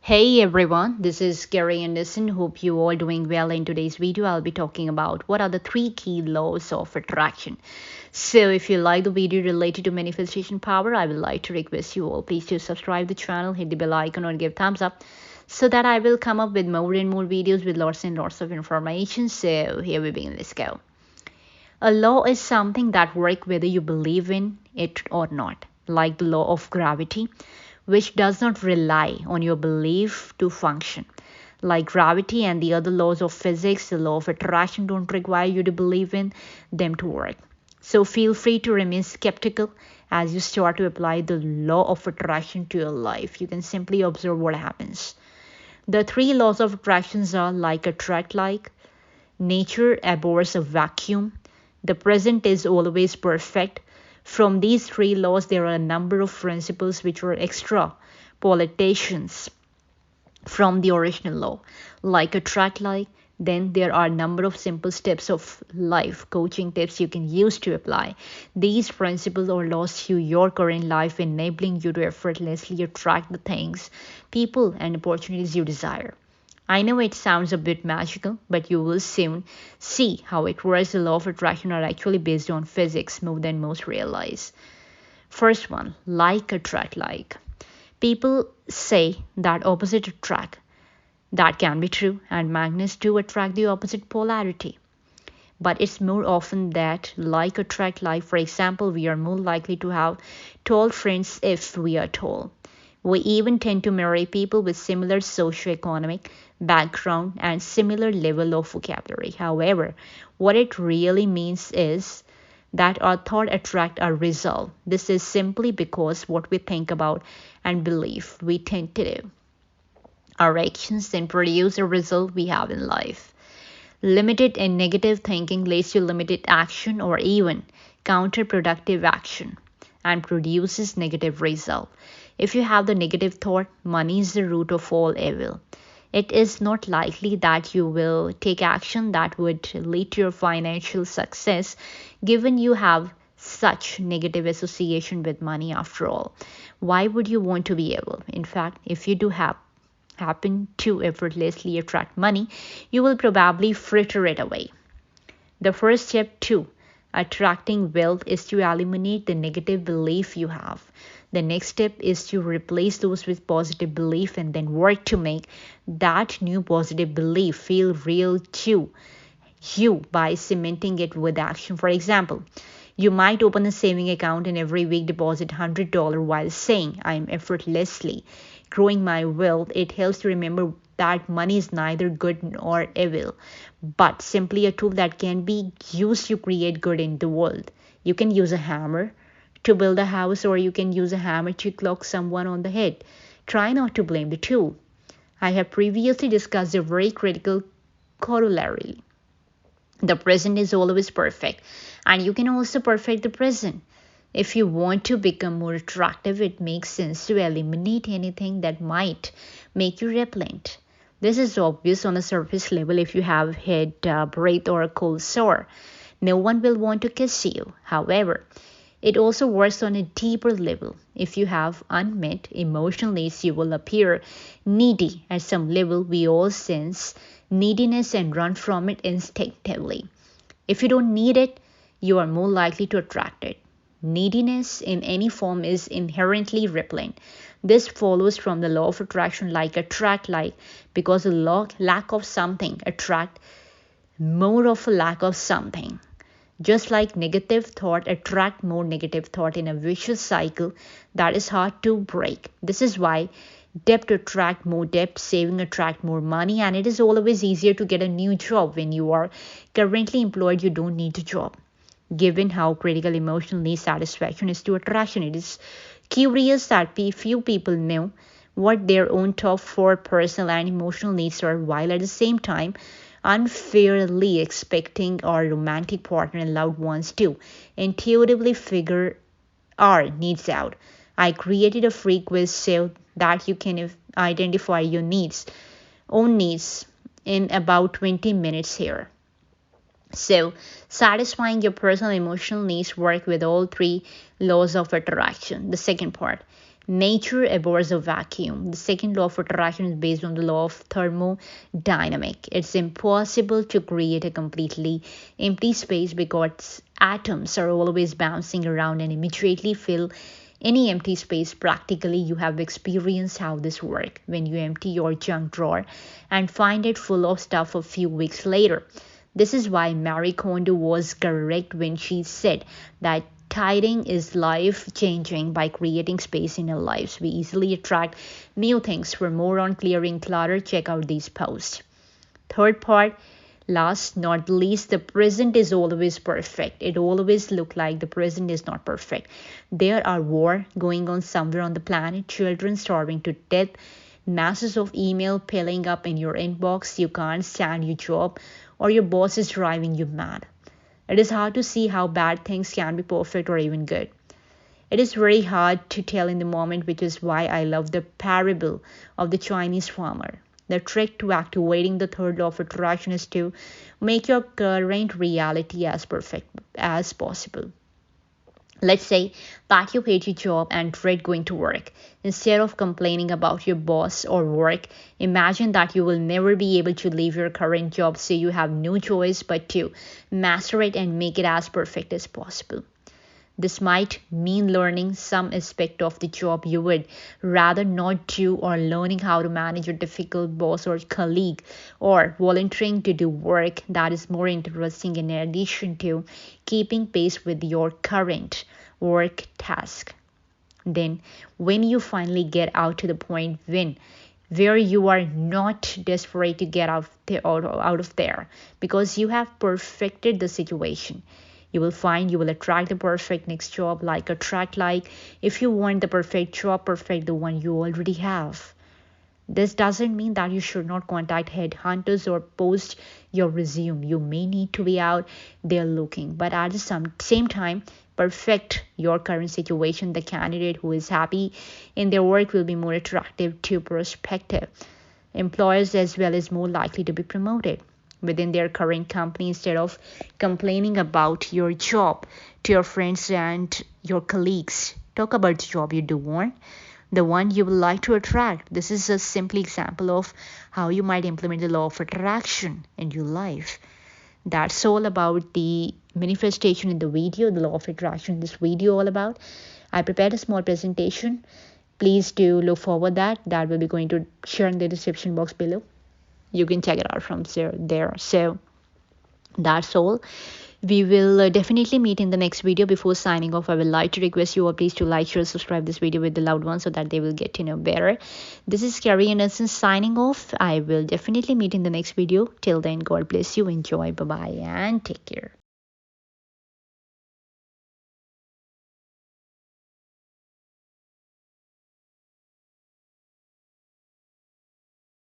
Hey everyone, this is Gary Anderson. Hope you all doing well. In today's video, I'll be talking about what are the three key laws of attraction. So if you like the video related to manifestation power, I would like to request you all please to subscribe the channel, hit the bell icon or give thumbs up so that I will come up with more and more videos with lots and lots of information. So here we begin. Let's go. A law is something that works whether you believe in it or not, like the law of gravity, which does not rely on your belief to function. Like gravity and the other laws of physics, the law of attraction don't require you to believe in them to work. So feel free to remain skeptical as you start to apply the law of attraction to your life. You can simply observe what happens. The three laws of attractions are like attract like, nature abhors a vacuum, the present is always perfect. From these three laws, there are a number of principles which are extra politicians from the original law, like attract like. Then there are a number of simple steps of life coaching tips you can use to apply these principles or laws to your current life, enabling you to effortlessly attract the things, people, and opportunities you desire. I know it sounds a bit magical, but you will soon see how it works. The law of attraction are actually based on physics more than most realize. First one, like attract like. People say that opposite attract. That can be true, and magnets do attract the opposite polarity. But it's more often that like attract like. For example, we are more likely to have tall friends if we are tall. We even tend to marry people with similar socioeconomic background and similar level of vocabulary. However, what it really means is that our thought attract our result. This is simply because what we think about and believe we tend to do. Our actions then produce a result we have in life. Limited and negative thinking leads to limited action or even counterproductive action and produces negative result. If you have the negative thought, money is the root of all evil. It is not likely that you will take action that would lead to your financial success, given you have such negative association with money after all. Why would you want to be able? In fact, if you do happen to effortlessly attract money, you will probably fritter it away. The first step to attracting wealth is to eliminate the negative belief you have. The next step is to replace those with positive belief and then work to make that new positive belief feel real to you by cementing it with action. For example, you might open a saving account and every week deposit $100 while saying, I am effortlessly growing my wealth. It helps to remember that money is neither good nor evil, but simply a tool that can be used to create good in the world. You can use a hammer to build a house, or you can use a hammer to clock someone on the head. Try not to blame the tool. I have previously discussed a very critical corollary. The present is always perfect, and you can also perfect the present. If you want to become more attractive, it makes sense to eliminate anything that might make you repellent. This is obvious on a surface level. If you have head, breath, or a cold sore, no one will want to kiss you. However, it also works on a deeper level. If you have unmet emotional needs, you will appear needy. At some level, we all sense neediness and run from it instinctively. If you don't need it, you are more likely to attract it. Neediness in any form is inherently repellent. This follows from the law of attraction, like attract like, because the lack of something attract more of a lack of something. Just like negative thought attract more negative thought in a vicious cycle that is hard to break. This is why debt attract more debt, saving attract more money, and it is always easier to get a new job when you are currently employed. You don't need a job. Given how critical emotional need satisfaction is to attraction, it is curious that few people know what their own top 4 personal and emotional needs are, while at the same time unfairly expecting our romantic partner and loved ones to intuitively figure our needs out. I created a free quiz so that you can identify your own needs in about 20 minutes here. So, satisfying your personal emotional needs work with all three laws of attraction. The second part, Nature abhors a vacuum. The second law of attraction is based on the law of thermodynamics. It's impossible to create a completely empty space because atoms are always bouncing around and immediately fill any empty space. Practically, you have experienced how this works when you empty your junk drawer and find it full of stuff a few weeks later. This is why Marie Kondo was correct when she said that tidying is life changing. By creating space in our lives, we easily attract new things. For more on clearing clutter, check out these posts. Third part, last not least, the present is always perfect. It always looks like the present is not perfect. There are war going on somewhere on the planet, children starving to death, masses of email piling up in your inbox, you can't stand your job, or your boss is driving you mad. It is hard to see how bad things can be perfect or even good. It is very hard to tell in the moment, which is why I love the parable of the Chinese farmer. The trick to activating the third law of attraction is to make your current reality as perfect as possible. Let's say that you hate your job and dread going to work. Instead of complaining about your boss or work, imagine that you will never be able to leave your current job, so you have no choice but to master it and make it as perfect as possible. This might mean learning some aspect of the job you would rather not do, or learning how to manage a difficult boss or colleague, or volunteering to do work that is more interesting in addition to keeping pace with your current work task. Then, when you finally get out to the point where you are not desperate to get out of there because you have perfected the situation, you will find you will attract the perfect next job. If you want the perfect job, perfect the one you already have. This doesn't mean that you should not contact headhunters or post your resume. You may need to be out there looking, but at the same time, perfect your current situation. The candidate who is happy in their work will be more attractive to prospective employers, as well as more likely to be promoted within their current company. Instead of complaining about your job to your friends and your colleagues, talk about the job you do want, the one you would like to attract. This is a simple example of how you might implement the law of attraction in your life. That's all about the manifestation in the video, the law of attraction in this video all about. I prepared a small presentation. Please do look forward that will be going to share in the description box below. You can check it out from there. So that's all. We will definitely meet in the next video. Before signing off, I would like to request you all please to like, share, subscribe this video with the loved ones so that they will get to know better. This is Carrie Anderson signing off. I will definitely meet in the next video. Till then, God bless you. Enjoy. Bye-bye and take care.